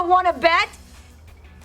want to bet?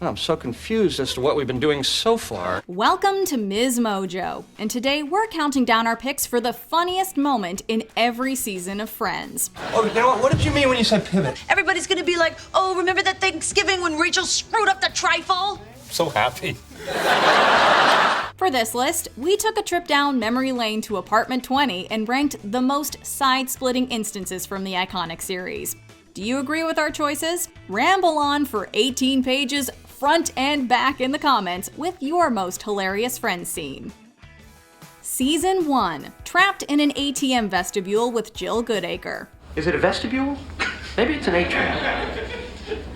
I'm so confused as to what we've been doing so far. Welcome to MsMojo, and today we're counting down our picks for the funniest moment in every season of Friends. Oh, you know what? What did you mean when you said pivot? Everybody's gonna be like, oh, remember that Thanksgiving when Rachel screwed up the trifle? So happy. For this list, we took a trip down memory lane to apartment 20 and ranked the most side-splitting instances from the iconic series. Do you agree with our choices? Ramble on for 18 pages, front and back in the comments with your most hilarious Friends scene. Season 1, trapped in an ATM vestibule with Jill Goodacre. Is it a vestibule? Maybe it's an atrium.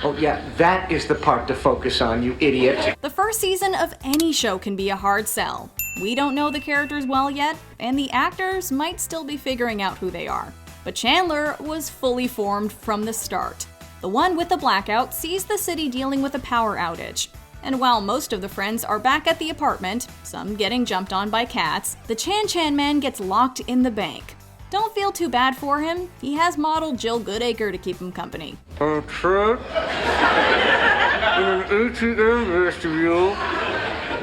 Oh yeah, that is the part to focus on, you idiot. The first season of any show can be a hard sell. We don't know the characters well yet, and the actors might still be figuring out who they are. But Chandler was fully formed from the start. The one with the blackout sees the city dealing with a power outage. And while most of the friends are back at the apartment, some getting jumped on by cats, the Chan man gets locked in the bank. Don't feel too bad for him. He has modeled Jill Goodacre to keep him company. I'm trapped in an ATM vestibule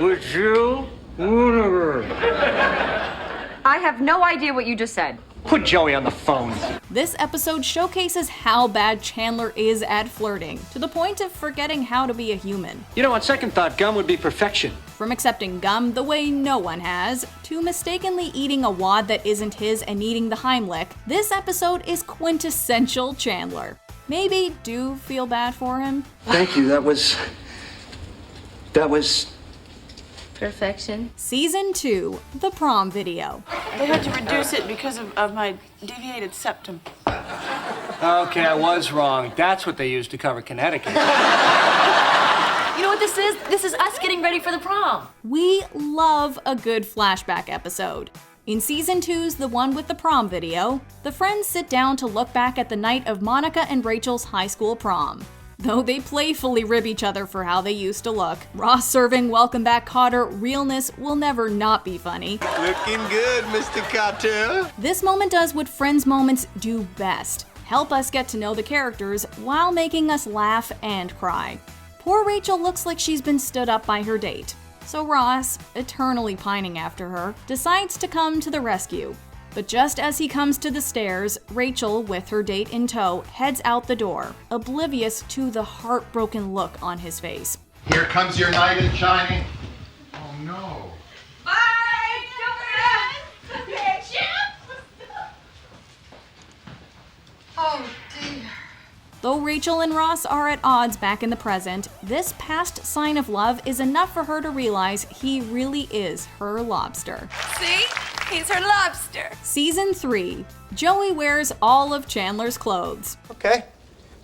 with Jill Goodacre. I have no idea what you just said. Put Joey on the phone. This episode showcases how bad Chandler is at flirting, to the point of forgetting how to be a human. You know, on second thought, gum would be perfection. From accepting gum the way no one has, to mistakenly eating a wad that isn't his and needing the Heimlich, this episode is quintessential Chandler. Maybe do feel bad for him. Thank you, that was... Perfection. Season 2, the Prom video. They had to reduce it because of my deviated septum. Okay, I was wrong. That's what they used to cover Connecticut. You know what this is? This is us getting ready for the prom. We love a good flashback episode. In Season 2's The One with the Prom video, the friends sit down to look back at the night of Monica and Rachel's high school prom. Though they playfully rib each other for how they used to look, Ross serving Welcome Back Cotter realness will never not be funny. Looking good, Mr. Cotter. This moment does what Friends moments do best, help us get to know the characters while making us laugh and cry. Poor Rachel looks like she's been stood up by her date, so Ross, eternally pining after her, decides to come to the rescue. But just as he comes to the stairs, Rachel, with her date in tow, heads out the door, oblivious to the heartbroken look on his face. Here comes your knight in shining. Oh no. Bye! Don't forget! Oh dear. Though Rachel and Ross are at odds back in the present, this past sign of love is enough for her to realize he really is her lobster. See? He's her lobster. Season 3, Joey wears all of Chandler's clothes. Okay,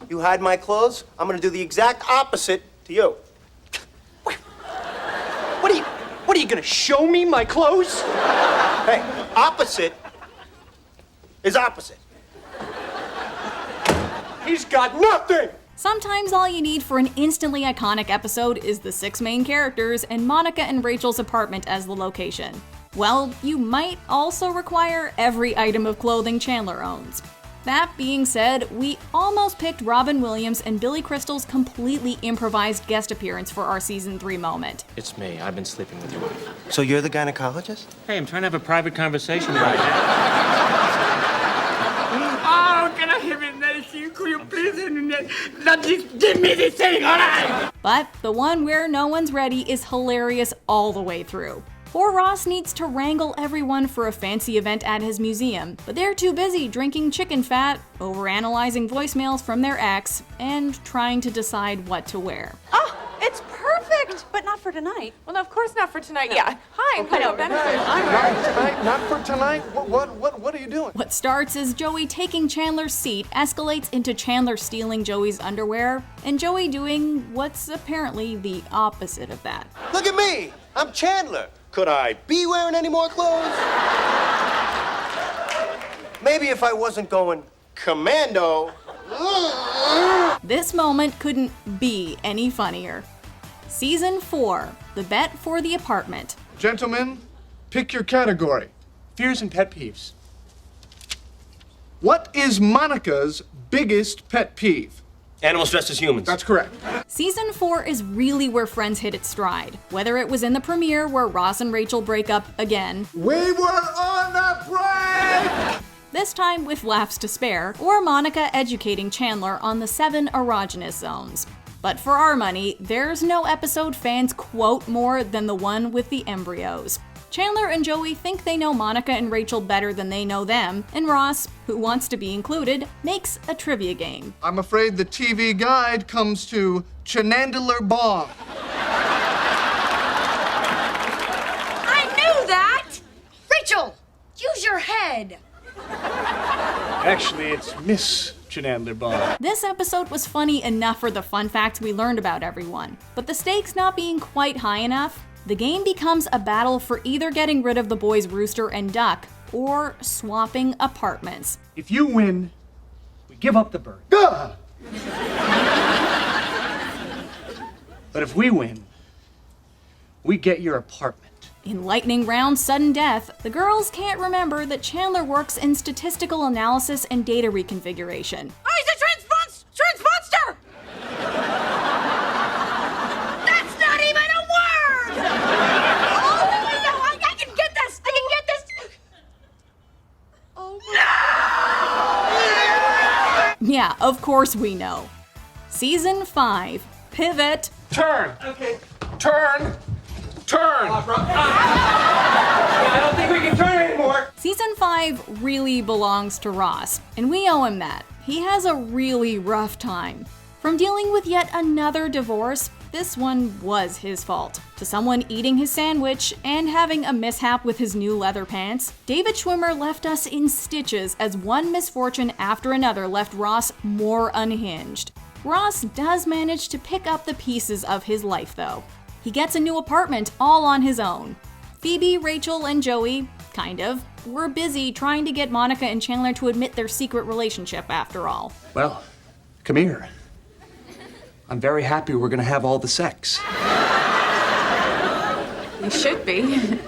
you hide my clothes, I'm gonna do the exact opposite to you. What are you gonna show me my clothes? Hey, opposite is opposite. He's got nothing! Sometimes all you need for an instantly iconic episode is the 6 main characters and Monica and Rachel's apartment as the location. Well, you might also require every item of clothing Chandler owns. That being said, we almost picked Robin Williams and Billy Crystal's completely improvised guest appearance for our Season 3 moment. It's me. I've been sleeping with your wife. So you're the gynecologist? Hey, I'm trying to have a private conversation right now. Oh, can I have it nice? Could you please not just give me this thing, all right? But the one where no one's ready is hilarious all the way through. Poor Ross needs to wrangle everyone for a fancy event at his museum, but they're too busy drinking chicken fat, overanalyzing voicemails from their ex, and trying to decide what to wear. Oh, it's perfect, but not for tonight. Well, no, of course not for tonight. Yeah. Hi, hello, benefit. Not for tonight? What are you doing? What starts as Joey taking Chandler's seat escalates into Chandler stealing Joey's underwear, and Joey doing what's apparently the opposite of that. Look at me, I'm Chandler. Could I be wearing any more clothes? Maybe if I wasn't going commando. This moment couldn't be any funnier. Season 4, The Bet for the Apartment. Gentlemen, pick your category. Fears and pet peeves. What is Monica's biggest pet peeve? Animals dressed as humans. That's correct. Season 4 is really where Friends hit its stride. Whether it was in the premiere where Ross and Rachel break up again, We were on a break! this time with laughs to spare, or Monica educating Chandler on the 7 erogenous zones. But for our money, there's no episode fans quote more than the one with the embryos. Chandler and Joey think they know Monica and Rachel better than they know them, and Ross, who wants to be included, makes a trivia game. I'm afraid the TV guide comes to Chandler's. I knew that! Rachel, use your head. Actually, it's Miss Chandler's. This episode was funny enough for the fun facts we learned about everyone, but the stakes not being quite high enough, the game becomes a battle for either getting rid of the boys Rooster and Duck, or swapping apartments. If you win, we give up the bird. But if we win, we get your apartment. In lightning round sudden death, the girls can't remember that Chandler works in statistical analysis and data reconfiguration. Oh, he's a transmonster! That's not even a word! Oh, no, I can get this! I can get this! Oh, no! Yeah, of course we know. Season 5, Pivot. Turn! Okay. Turn! Turn! I don't think we can turn anymore. Season 5 really belongs to Ross, and we owe him that. He has a really rough time. From dealing with yet another divorce, this one was his fault, to someone eating his sandwich and having a mishap with his new leather pants, David Schwimmer left us in stitches as one misfortune after another left Ross more unhinged. Ross does manage to pick up the pieces of his life though. He gets a new apartment all on his own. Phoebe, Rachel, and Joey, kind of, were busy trying to get Monica and Chandler to admit their secret relationship after all. Well, come here. I'm very happy we're gonna have all the sex. You should be.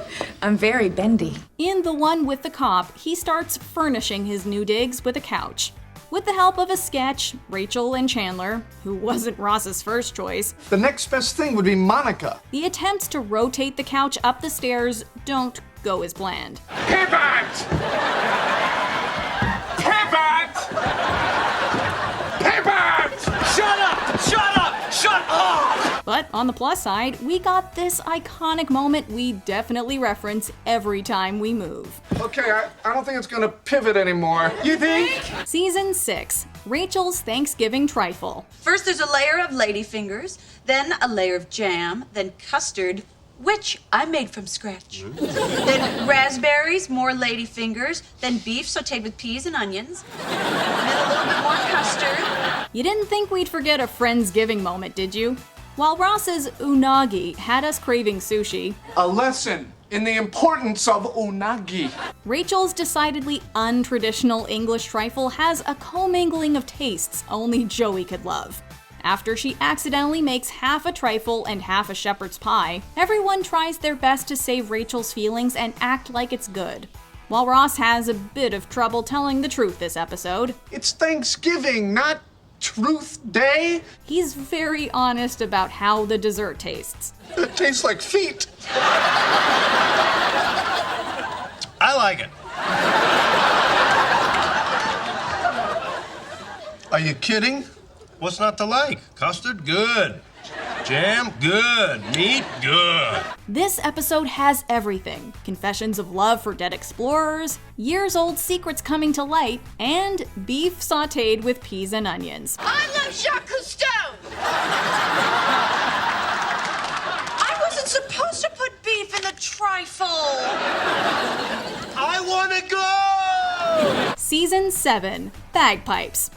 I'm very bendy. In the one with the cop, he starts furnishing his new digs with a couch. With the help of a sketch, Rachel and Chandler, who wasn't Ross's first choice, The next best thing would be Monica. the attempts to rotate the couch up the stairs don't go as planned. Pivot! Pivot! Pivot! Shut up! Shut up! Shut up! But on the plus side, we got this iconic moment we definitely reference every time we move. Okay, I don't think it's gonna pivot anymore. You think? Season 6, Rachel's Thanksgiving Trifle. First there's a layer of ladyfingers, then a layer of jam, then custard, which I made from scratch. Then raspberries, more ladyfingers, then beef sauteed with peas and onions, then a little bit more custard. You didn't think we'd forget a Friendsgiving moment, did you? While Ross's unagi had us craving sushi, A lesson in the importance of unagi. Rachel's decidedly untraditional English trifle has a commingling of tastes only Joey could love. After she accidentally makes half a trifle and half a shepherd's pie, everyone tries their best to save Rachel's feelings and act like it's good. While Ross has a bit of trouble telling the truth this episode, It's Thanksgiving, not Truth Day. he's very honest about how the dessert tastes. It tastes like feet. I like it. Are you kidding? What's not to like? Custard, good. Jam, good. Meat, good. This episode has everything. Confessions of love for dead explorers, years-old secrets coming to light, and beef sauteed with peas and onions. I love Jacques Cousteau! I wasn't supposed to put beef in the trifle! I want to go! Season 7, Bagpipes.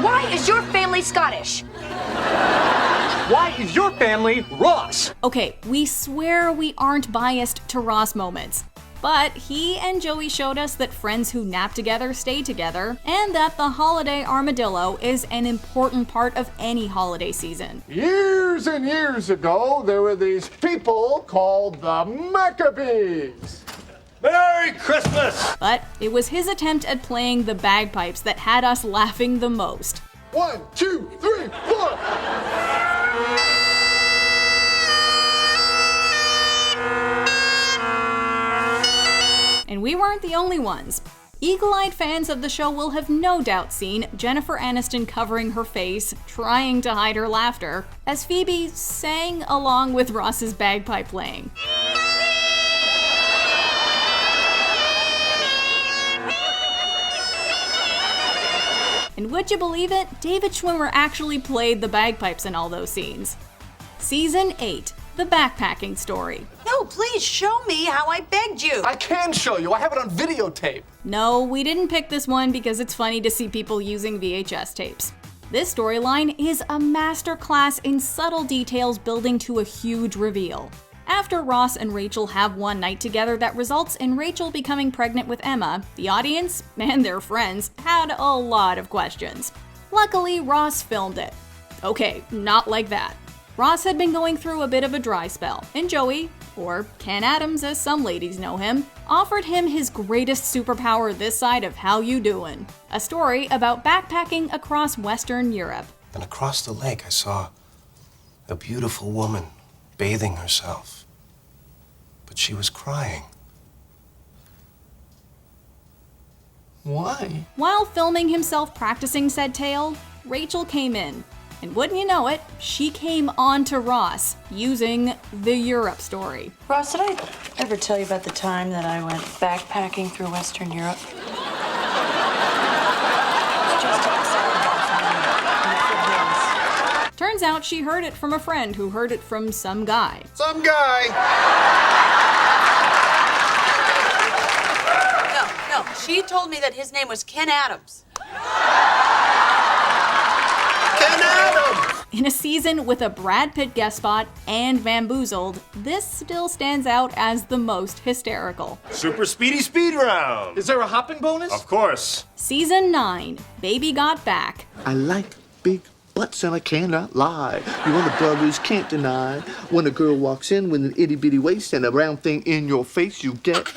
Why is your family Scottish? Why is your family Ross? Okay, we swear we aren't biased to Ross moments. But he and Joey showed us that friends who nap together stay together, and that the holiday armadillo is an important part of any holiday season. Years and years ago, there were these people called the Maccabees. Merry Christmas! But it was his attempt at playing the bagpipes that had us laughing the most. 1, 2, 3, 4. And we weren't the only ones. Eagle-eyed fans of the show will have no doubt seen Jennifer Aniston covering her face, trying to hide her laughter, as Phoebe sang along with Ross's bagpipe playing. And would you believe it? David Schwimmer actually played the bagpipes in all those scenes. Season 8, The Backpacking Story. No, please show me how I begged you. I can show you. I have it on videotape. No, we didn't pick this one because it's funny to see people using VHS tapes. This storyline is a masterclass in subtle details building to a huge reveal. After Ross and Rachel have one night together that results in Rachel becoming pregnant with Emma, the audience and their friends had a lot of questions. Luckily, Ross filmed it. Okay, not like that. Ross had been going through a bit of a dry spell, and Joey, or Ken Adams as some ladies know him, offered him his greatest superpower this side of How You Doin', a story about backpacking across Western Europe. And across the lake, I saw a beautiful woman bathing herself. But she was crying. Why? While filming himself practicing said tale, Rachel came in. And wouldn't you know it, she came on to Ross using the Europe story. Ross, did I ever tell you about the time that I went backpacking through Western Europe? Turns out she heard it from a friend who heard it from some guy. Some guy. No, she told me that his name was Ken Adams. Ken Adams! In a season with a Brad Pitt guest spot and Bamboozled, this still stands out as the most hysterical. Super speedy speed round. Is there a hopping bonus? Of course. Season 9, Baby Got Back. I like big butts and I cannot lie. You and the brothers can't deny. When a girl walks in with an itty-bitty waist and a round thing in your face, you get...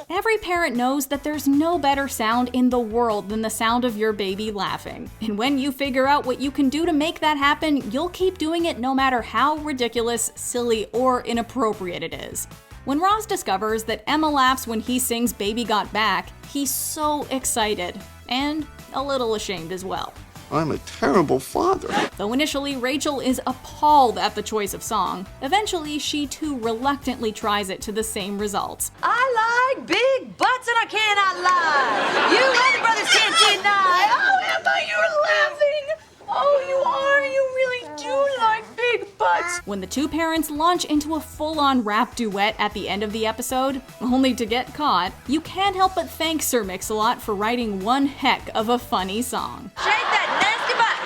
Every parent knows that there's no better sound in the world than the sound of your baby laughing. And when you figure out what you can do to make that happen, you'll keep doing it no matter how ridiculous, silly, or inappropriate it is. When Ross discovers that Emma laughs when he sings Baby Got Back, he's so excited. And a little ashamed as well. I'm a terrible father. Though initially Rachel is appalled at the choice of song, eventually she too reluctantly tries it to the same results. I like big butts and I cannot lie. You other brothers can't deny. Oh, Emma, you're laughing. Oh, you are. You really do like big butts. When the two parents launch into a full-on rap duet at the end of the episode, only to get caught, you can't help but thank Sir Mix-a-Lot for writing one heck of a funny song. Shake that nasty butt.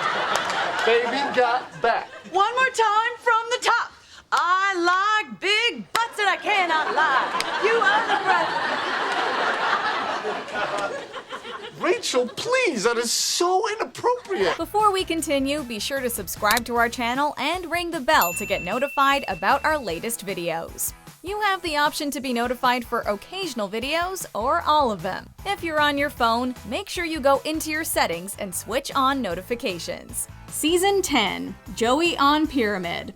Baby Got Back. One more time from the top. I like big butts and I cannot lie. You other brothers. Rachel, please, that is so inappropriate. Before we continue, be sure to subscribe to our channel and ring the bell to get notified about our latest videos. You have the option to be notified for occasional videos or all of them. If you're on your phone, make sure you go into your settings and switch on notifications. Season 10, Joey on Pyramid.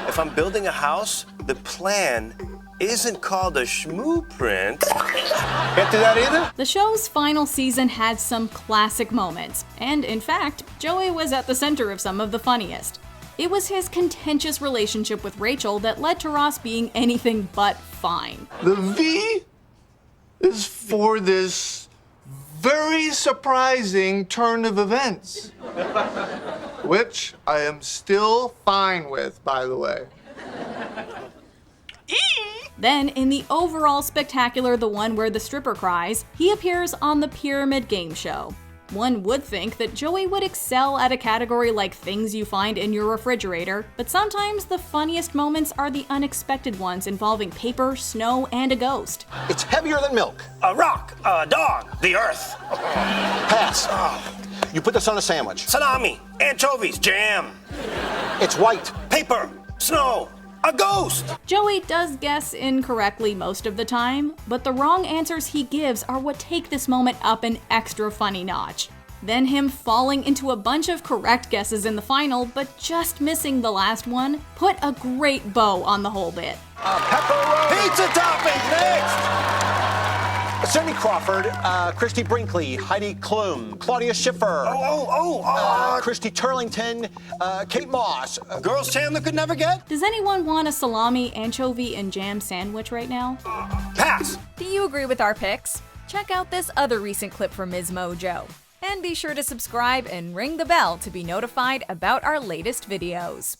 If I'm building a house, the plan isn't called a schmoo-print. Can't do that either? The show's final season had some classic moments, and in fact, Joey was at the center of some of the funniest. It was his contentious relationship with Rachel that led to Ross being anything but fine. The V is for this very surprising turn of events, which I am still fine with, by the way. Then, in the overall spectacular The One Where the Stripper Cries, he appears on the Pyramid Game Show. One would think that Joey would excel at a category like things you find in your refrigerator, but sometimes the funniest moments are the unexpected ones involving paper, snow, and a ghost. It's heavier than milk. A rock, a dog, the earth. Pass. You put this on a sandwich. Salami, anchovies, jam. It's white. Paper, snow, A ghost! Joey does guess incorrectly most of the time, but the wrong answers he gives are what take this moment up an extra funny notch. Then him falling into a bunch of correct guesses in the final, but just missing the last one, put a great bow on the whole bit. Pepperoni! Pizza toppings, next! Cindy Crawford, Christy Brinkley, Heidi Klum, Claudia Schiffer, Christy Turlington, Kate Moss. Girls Chandler could never get? Does anyone want a salami, anchovy, and jam sandwich right now? Pass! Do you agree with our picks? Check out this other recent clip from MsMojo. And be sure to subscribe and ring the bell to be notified about our latest videos.